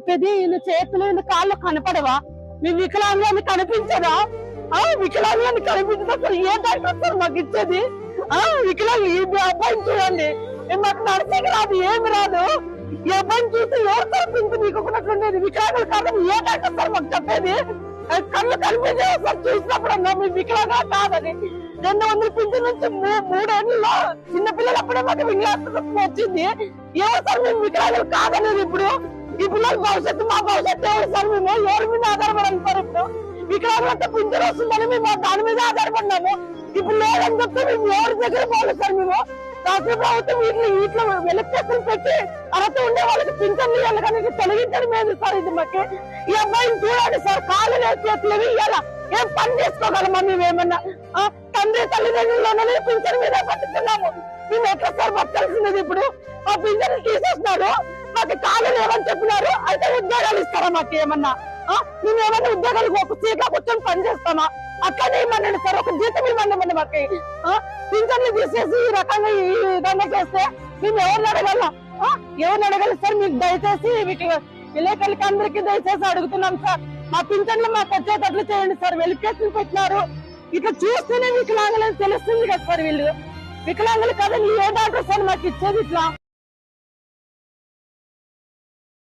చెప్పేది? వీళ్ళ చేతులు వీళ్ళ కాళ్ళు కనపడవా? మీ వికలాంగులని కనిపించదా? వికలాంగులని కనిపించదు. అసలు ఏ డాక్టర్ సార్ మాకు ఇచ్చేది? వికలాంగు ఈ అబ్బాయిని చూడండి, మాకు నడిచేకి రాదు, ఏమి రాదు. ఈ అబ్బాయిని చూస్తే ఎవరు కనిపించి మీకున్నట్లుండేది. వికలాంగుల కారణం ఏ డాక్టర్ సార్ మాకు చెప్పేది? కళ్ళు కనిపించే సార్ చూసినప్పుడు అన్నా మీ వికలాంగా కాదని. 200 పింఛన్ నుంచి 3 ఏళ్ళలో చిన్నపిల్లలు అప్పుడే మాకు వికలాంగులకు వచ్చింది. ఎవరు సార్ మేము వికలాంగులు కాదనేది? ఇప్పుడు ఈ పిల్లల భవిష్యత్తు మా భవిష్యత్తు ఎవరు సార్? మేము ఎవరి మీద ఆధారపడాలి సార్? ఇప్పుడు వికలాంగులంతా పింఛన్ వస్తుందని మేము దాని మీద ఆధారపడినాము. ఇప్పుడు లేదని చెప్తే మేము ఎవరి దగ్గర పోవాలి సార్? మేము రాష్ట్ర ప్రభుత్వం వీటిలో వెలుగులు పెట్టి అర్హత ఉండే వాళ్ళకి పింఛన్లు ఇవ్వాలి, కానీ తొలగించడం లేదు సార్. ఇది మాకు ఈ అబ్బాయిని చూడండి సార్, కాళ్ళు లేదు, చేతులు ఇవ్వాలా, ఏం పని చేసుకోగలమా? మేమేమన్నా తండ్రి తల్లిదండ్రులలోనే పింఛన్ మీద బతుకుతున్నాము. మేము ఎట్లా సార్ బతకాల్సినది? ఇప్పుడు ఆ పింఛన్ తీసేస్తున్నారు, మాకు కాళ్ళు లేవని చెప్పినారు. అయితే ఉద్యోగాలు ఇస్తారా మాకు? ఏమన్నా మేము ఏమన్నా ఉద్యోగాలు ఒక సీట్లో కూర్చొని పని చేస్తామా? అట్లనే ఇవ్వండి సార్, ఒక జీతం ఇవ్వండి మాకు. పింఛన్లు తీసేసి ఈ రకంగా ఈ విధంగా చేస్తే మేము ఎవరిని అడగాల? ఎవరిని అడగాలి సార్? మీకు దయచేసి విలేకరులకి అందరికీ దయచేసి అడుగుతున్నాం సార్, మా పింఛన్లు మాకు వచ్చేటట్లు చేయండి సార్. వెలికేసులు పెట్టినారు, ఇట్లా చూస్తేనే వికలాంగులని తెలుస్తుంది కదా సార్. వీళ్ళు వికలాంగులు కదండి, ఏ డాక్టర్ సార్ మాకు ఇచ్చేది? ఇట్లా